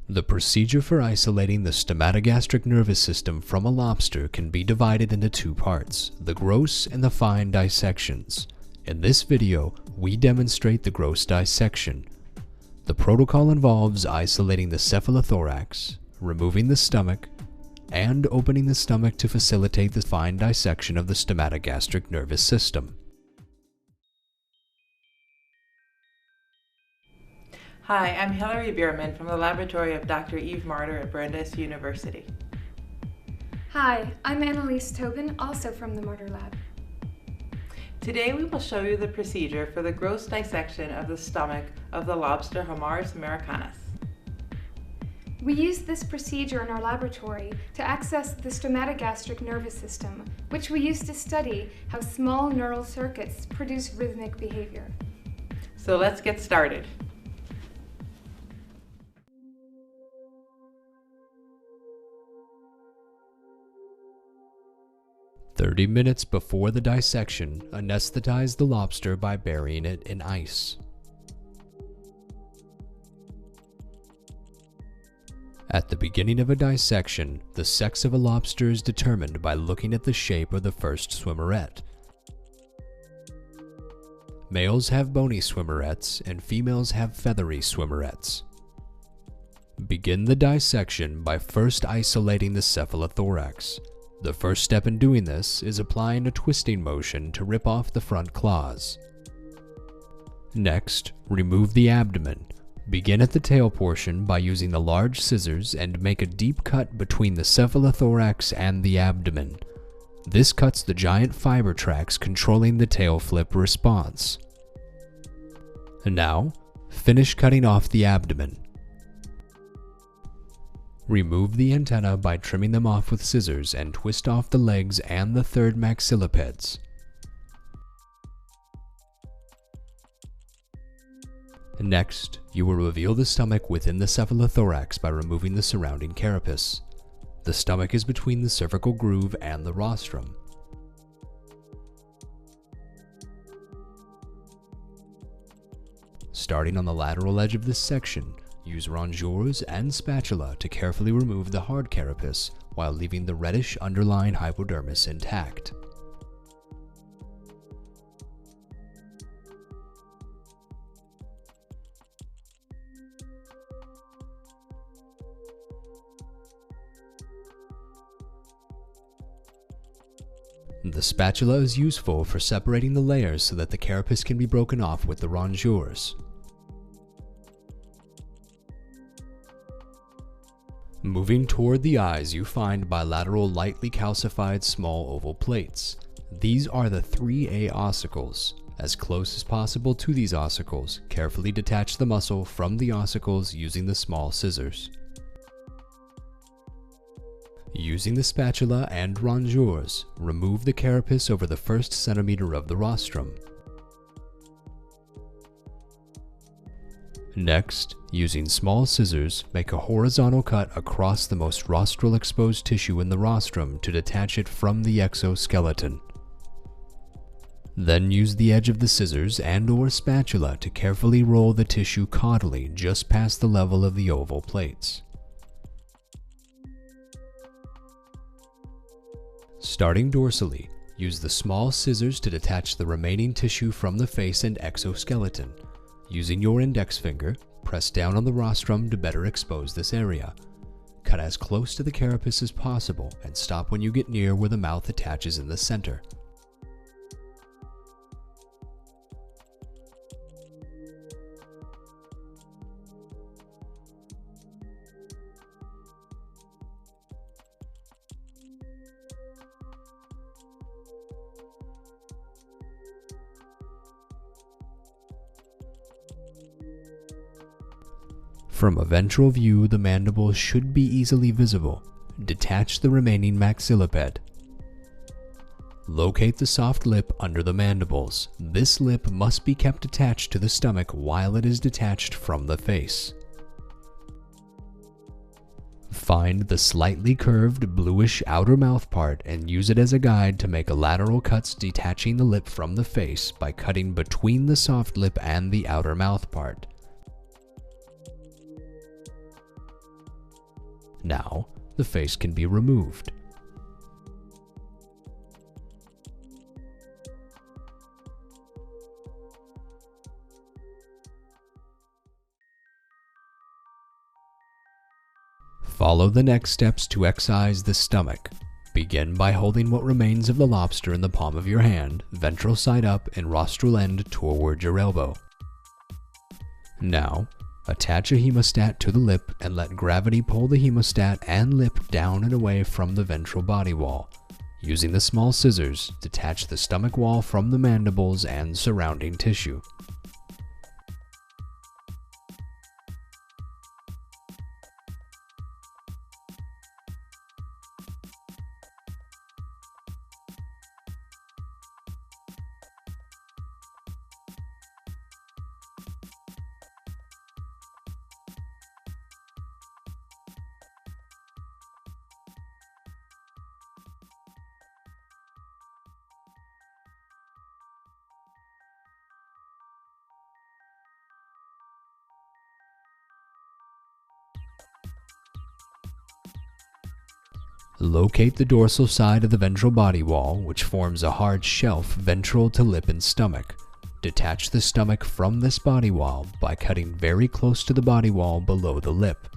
The procedure for isolating the stomatogastric nervous system from a lobster can be divided into two parts, the gross and the fine dissections. In this video, we demonstrate the gross dissection. The protocol involves isolating the cephalothorax, removing the stomach, and opening the stomach to facilitate the fine dissection of the stomatogastric nervous system. Hi, I'm Hilary Bierman from the laboratory of Dr. Eve Martyr at Brandeis University. Hi, I'm Annalise Tobin, also from the Martyr Lab. Today we will show you the procedure for the gross dissection of the stomach of the lobster Homarus americanus. We use this procedure in our laboratory to access the stomatogastric nervous system, which we use to study how small neural circuits produce rhythmic behavior. So let's get started. "30 minutes before the dissection, anesthetize the lobster by burying it in ice. At the beginning of a dissection, the sex of a lobster is determined by looking at the shape of the first swimmerette. Males have bony swimmerettes and females have feathery swimmerettes. Begin the dissection by first isolating the cephalothorax. The first step in doing this is applying a twisting motion to rip off the front claws. Next, remove the abdomen. Begin at the tail portion by using the large scissors and make a deep cut between the cephalothorax and the abdomen. This cuts the giant fiber tracts controlling the tail flip response. Now, finish cutting off the abdomen. Remove the antennae by trimming them off with scissors and twist off the legs and the third maxillipeds. Next, you will reveal the stomach within the cephalothorax by removing the surrounding carapace. The stomach is between the cervical groove and the rostrum. Starting on the lateral edge of this section, use rongeurs and spatula to carefully remove the hard carapace while leaving the reddish underlying hypodermis intact. The spatula is useful for separating the layers so that the carapace can be broken off with the rongeurs. Moving toward the eyes, you find bilateral lightly calcified small oval plates. These are the 3A ossicles. As close as possible to these ossicles, carefully detach the muscle from the ossicles using the small scissors. Using the spatula and rongeurs, remove the carapace over the first centimeter of the rostrum. Next, using small scissors, make a horizontal cut across the most rostral exposed tissue in the rostrum to detach it from the exoskeleton. Then use the edge of the scissors and/or spatula to carefully roll the tissue caudally just past the level of the oval plates. Starting dorsally, use the small scissors to detach the remaining tissue from the face and exoskeleton. Using your index finger, press down on the rostrum to better expose this area. Cut as close to the carapace as possible and stop when you get near where the mouth attaches in the center. From a ventral view, the mandible should be easily visible. Detach the remaining maxilliped. Locate the soft lip under the mandibles. This lip must be kept attached to the stomach while it is detached from the face. Find the slightly curved bluish outer mouth part and use it as a guide to make lateral cuts detaching the lip from the face by cutting between the soft lip and the outer mouth part. Now, the face can be removed. Follow the next steps to excise the stomach. Begin by holding what remains of the lobster in the palm of your hand, ventral side up and rostral end toward your elbow. Now, attach a hemostat to the lip and let gravity pull the hemostat and lip down and away from the ventral body wall. Using the small scissors, detach the stomach wall from the mandibles and surrounding tissue. Locate the dorsal side of the ventral body wall, which forms a hard shelf ventral to lip and stomach. Detach the stomach from this body wall by cutting very close to the body wall below the lip.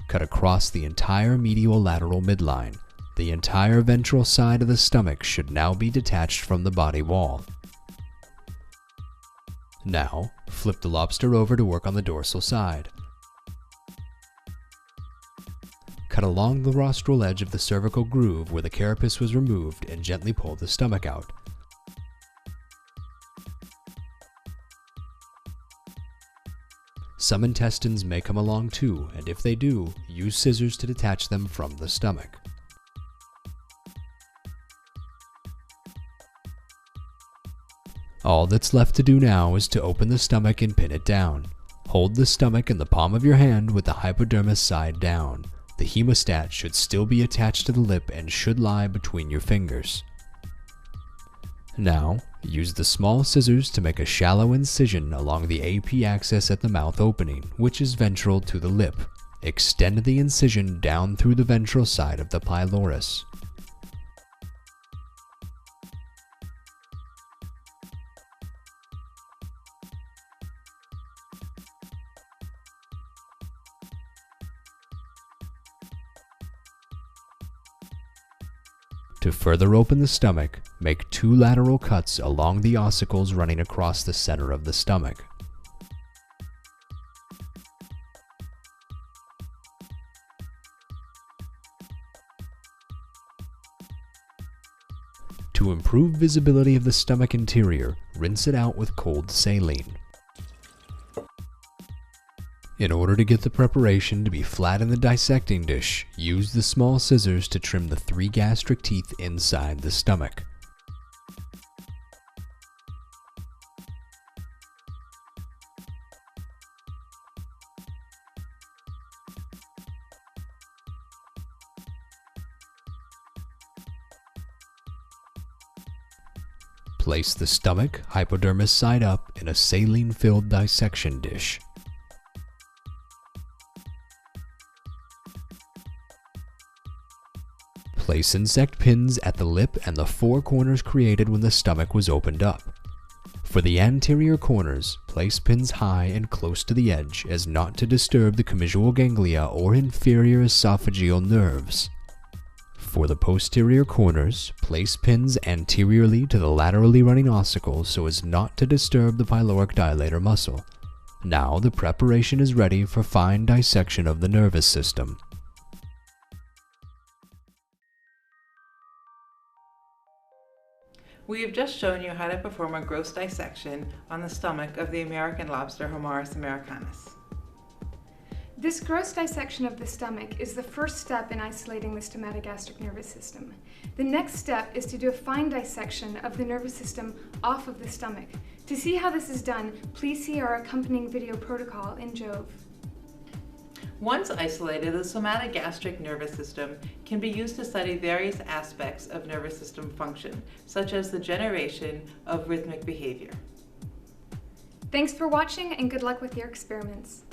Cut across the entire medial lateral midline. The entire ventral side of the stomach should now be detached from the body wall. Now, flip the lobster over to work on the dorsal side. Cut along the rostral edge of the cervical groove where the carapace was removed and gently pull the stomach out. Some intestines may come along too, and if they do, use scissors to detach them from the stomach. All that's left to do now is to open the stomach and pin it down. Hold the stomach in the palm of your hand with the hypodermis side down. The hemostat should still be attached to the lip and should lie between your fingers. Now, use the small scissors to make a shallow incision along the AP axis at the mouth opening, which is ventral to the lip. Extend the incision down through the ventral side of the pylorus. To further open the stomach, make 2 lateral cuts along the ossicles running across the center of the stomach. To improve visibility of the stomach interior, rinse it out with cold saline. In order to get the preparation to be flat in the dissecting dish, use the small scissors to trim the 3 gastric teeth inside the stomach. Place the stomach, hypodermis side up, in a saline-filled dissection dish. Place insect pins at the lip and the 4 corners created when the stomach was opened up. For the anterior corners, place pins high and close to the edge as not to disturb the commisual ganglia or inferior esophageal nerves. For the posterior corners, place pins anteriorly to the laterally running ossicles so as not to disturb the pyloric dilator muscle. Now the preparation is ready for fine dissection of the nervous system. We have just shown you how to perform a gross dissection on the stomach of the American lobster Homarus americanus. This gross dissection of the stomach is the first step in isolating the stomatogastric nervous system. The next step is to do a fine dissection of the nervous system off of the stomach. To see how this is done, please see our accompanying video protocol in Jove. Once isolated, the somatogastric nervous system can be used to study various aspects of nervous system function, such as the generation of rhythmic behavior. Thanks for watching and good luck with your experiments.